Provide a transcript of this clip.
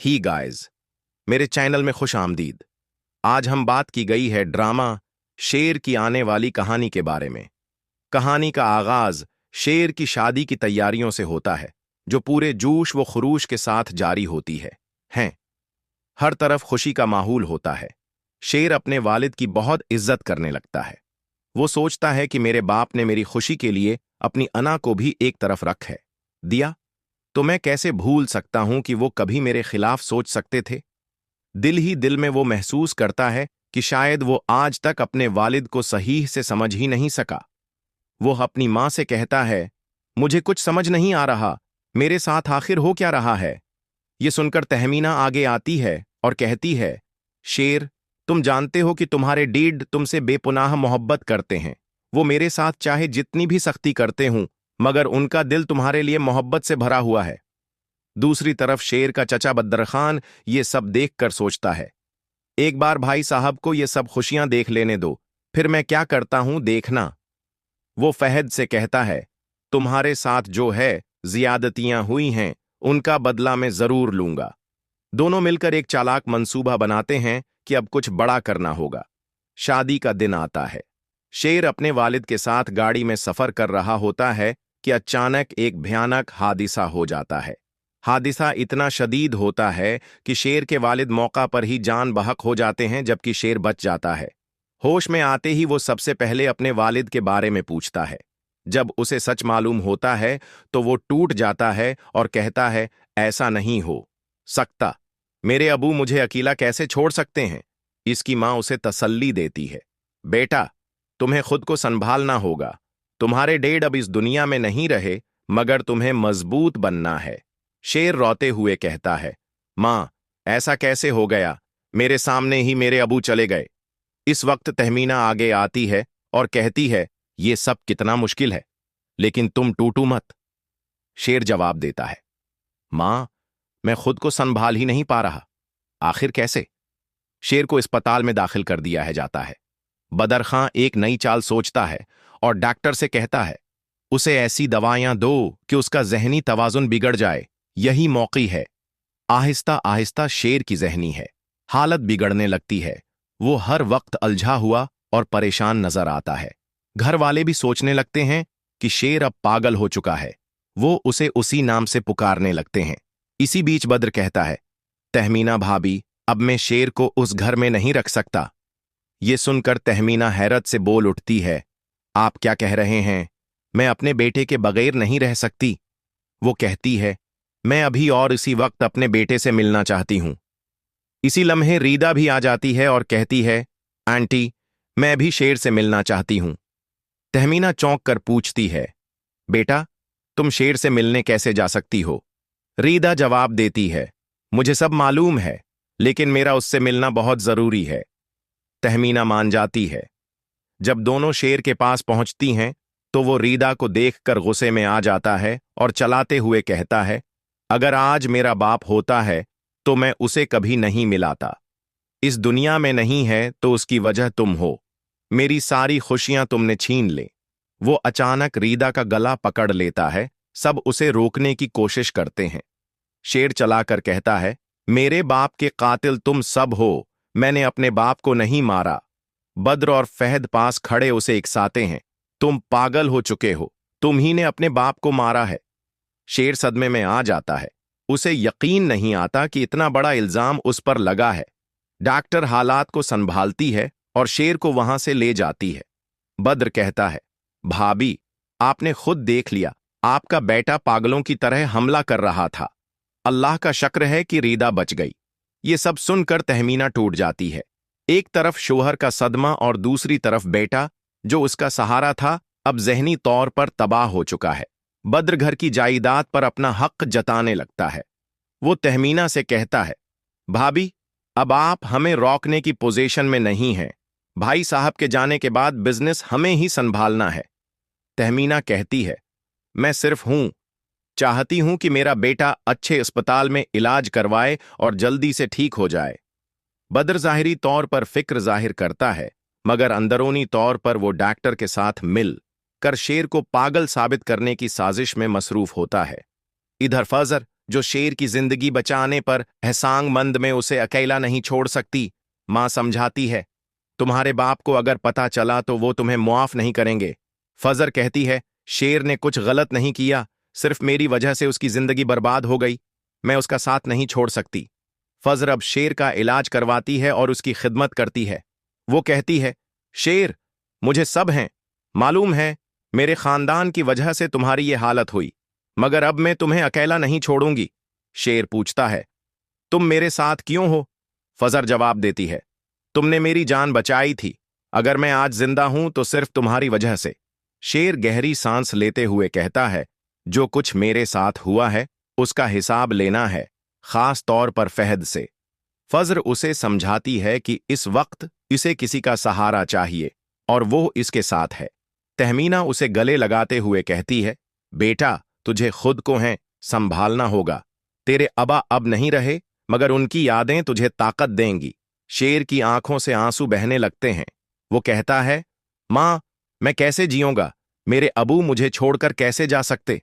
ही guys, मेरे channel में खुश आमदीद। आज हम बात की गई है ड्रामा शेर की आने वाली कहानी के बारे में। कहानी का आगाज शेर की शादी की तैयारियों से होता है, जो पूरे जोश व खरूश के साथ जारी होती है। हर तरफ खुशी का माहौल होता है। शेर अपने वालिद की बहुत इज्जत करने लगता है। वो सोचता है कि मेरे बाप ने मेरी खुशी के लिए अपनी अना को भी एक तरफ रख है दिया, तो मैं कैसे भूल सकता हूं कि वो कभी मेरे खिलाफ सोच सकते थे। दिल ही दिल में वो महसूस करता है कि शायद वो आज तक अपने वालिद को सही से समझ ही नहीं सका। वो अपनी मां से कहता है, मुझे कुछ समझ नहीं आ रहा, मेरे साथ आखिर हो क्या रहा है। ये सुनकर तहमीना आगे आती है और कहती है, शेर, तुम जानते हो कि तुम्हारे डैड तुमसे बेपुनाह मोहब्बत करते हैं। वो मेरे साथ चाहे जितनी भी सख्ती करते हूं, मगर उनका दिल तुम्हारे लिए मोहब्बत से भरा हुआ है। दूसरी तरफ शेर का चचा बद्र खान ये सब देखकर सोचता है, एक बार भाई साहब को ये सब खुशियां देख लेने दो, फिर मैं क्या करता हूं देखना। वो फहद से कहता है, तुम्हारे साथ जो है ज्यादतियां हुई हैं, उनका बदला मैं जरूर लूंगा। दोनों मिलकर एक चालाक मंसूबा बनाते हैं कि अब कुछ बड़ा करना होगा। शादी का दिन आता है। शेर अपने वालिद के साथ गाड़ी में सफर कर रहा होता है कि अचानक एक भयानक हादिसा हो जाता है। हादिसा इतना शदीद होता है कि शेर के वालिद मौका पर ही जान बहक हो जाते हैं, जबकि शेर बच जाता है। होश में आते ही वो सबसे पहले अपने वालिद के बारे में पूछता है। जब उसे सच मालूम होता है तो वो टूट जाता है और कहता है, ऐसा नहीं हो सकता, मेरे अबू मुझे अकेला कैसे छोड़ सकते हैं। इसकी मां उसे तसल्ली देती है, बेटा, तुम्हें खुद को संभालना होगा। तुम्हारे डैड अब इस दुनिया में नहीं रहे, मगर तुम्हें मजबूत बनना है। शेर रोते हुए कहता है, मां, ऐसा कैसे हो गया, मेरे सामने ही मेरे अबू चले गए। इस वक्त तहमीना आगे आती है और कहती है, ये सब कितना मुश्किल है, लेकिन तुम टूटू मत। शेर जवाब देता है, मां, मैं खुद को संभाल ही नहीं पा रहा। आखिर कैसे? शेर को अस्पताल में दाखिल कर दिया है जाता है। बदर खां एक नई चाल सोचता है और डॉक्टर से कहता है, उसे ऐसी दवाइयां दो कि उसका जहनी तवाजुन बिगड़ जाए। यही मौकी है। आहिस्ता आहिस्ता शेर की जहनी है हालत बिगड़ने लगती है। वो हर वक्त अलझा हुआ और परेशान नजर आता है। घर वाले भी सोचने लगते हैं कि शेर अब पागल हो चुका है। वो उसे उसी नाम से पुकारने लगते हैं। इसी बीच बद्र कहता है, तहमीना भाभी, अब मैं शेर को उस घर में नहीं रख सकता। ये सुनकर तहमीना हैरत से बोल उठती है, आप क्या कह रहे हैं? मैं अपने बेटे के बगैर नहीं रह सकती। वो कहती है, मैं अभी और इसी वक्त अपने बेटे से मिलना चाहती हूं। इसी लम्हे रीदा भी आ जाती है और कहती है, आंटी, मैं भी शेर से मिलना चाहती हूं। तहमीना चौंक कर पूछती है, बेटा, तुम शेर से मिलने कैसे जा सकती हो? रीदा जवाब देती है, मुझे सब मालूम है, लेकिन मेरा उससे मिलना बहुत जरूरी है। तहमीना मान जाती है। जब दोनों शेर के पास पहुंचती हैं तो वो रीदा को देखकर गुस्से में आ जाता है और चलाते हुए कहता है, अगर आज मेरा बाप होता है तो मैं उसे कभी नहीं मिलाता। इस दुनिया में नहीं है तो उसकी वजह तुम हो। मेरी सारी खुशियां तुमने छीन ले। वो अचानक रीदा का गला पकड़ लेता है। सब उसे रोकने की कोशिश करते हैं। शेर चलाकर कहता है, मेरे बाप के कातिल तुम सब हो, मैंने अपने बाप को नहीं मारा। बद्र और फहद पास खड़े उसे इकसाते हैं, तुम पागल हो चुके हो, तुम ही ने अपने बाप को मारा है। शेर सदमे में आ जाता है। उसे यकीन नहीं आता कि इतना बड़ा इल्जाम उस पर लगा है। डॉक्टर हालात को संभालती है और शेर को वहां से ले जाती है। बद्र कहता है, भाभी, आपने खुद देख लिया, आपका बेटा पागलों की तरह हमला कर रहा था। अल्लाह का शुक्र है कि रीदा बच गई। ये सब सुनकर तहमीना टूट जाती है। एक तरफ शोहर का सदमा और दूसरी तरफ बेटा, जो उसका सहारा था, अब जहनी तौर पर तबाह हो चुका है। बद्र घर की जायदाद पर अपना हक जताने लगता है। वो तहमीना से कहता है, भाभी, अब आप हमें रोकने की पोजीशन में नहीं हैं। भाई साहब के जाने के बाद बिजनेस हमें ही संभालना है। तहमीना कहती है, मैं सिर्फ चाहती हूं कि मेरा बेटा अच्छे अस्पताल में इलाज करवाए और जल्दी से ठीक हो जाए। बद्र जाहिरी तौर पर फिक्र जाहिर करता है, मगर अंदरूनी तौर पर वो डॉक्टर के साथ मिल कर शेर को पागल साबित करने की साजिश में मसरूफ होता है। इधर फजर, जो शेर की जिंदगी बचाने पर एहसानमंद में उसे अकेला नहीं छोड़ सकती। माँ समझाती है, तुम्हारे बाप को अगर पता चला तो वो तुम्हें मुआफ नहीं करेंगे। फजर कहती है, शेर ने कुछ गलत नहीं किया, सिर्फ मेरी वजह से उसकी जिंदगी बर्बाद हो गई। मैं उसका साथ नहीं छोड़ सकती। फजर अब शेर का इलाज करवाती है और उसकी खिदमत करती है। वो कहती है, शेर, मुझे सब हैं, मालूम है मेरे खानदान की वजह से तुम्हारी ये हालत हुई, मगर अब मैं तुम्हें अकेला नहीं छोड़ूंगी। शेर पूछता है, तुम मेरे साथ क्यों हो? फजर जवाब देती है, तुमने मेरी जान बचाई थी। अगर मैं आज जिंदा हूं तो सिर्फ तुम्हारी वजह से। शेर गहरी सांस लेते हुए कहता है, जो कुछ मेरे साथ हुआ है उसका हिसाब लेना है, खास तौर पर फहद से। फजर उसे समझाती है कि इस वक्त इसे किसी का सहारा चाहिए और वो इसके साथ है। तहमीना उसे गले लगाते हुए कहती है, बेटा, तुझे खुद को है संभालना होगा। तेरे अबा अब नहीं रहे, मगर उनकी यादें तुझे ताकत देंगी। शेर की आंखों से आंसू बहने लगते हैं। वो कहता है, माँ, मैं कैसे जीऊंगा? मेरे अबू मुझे छोड़कर कैसे जा सकते?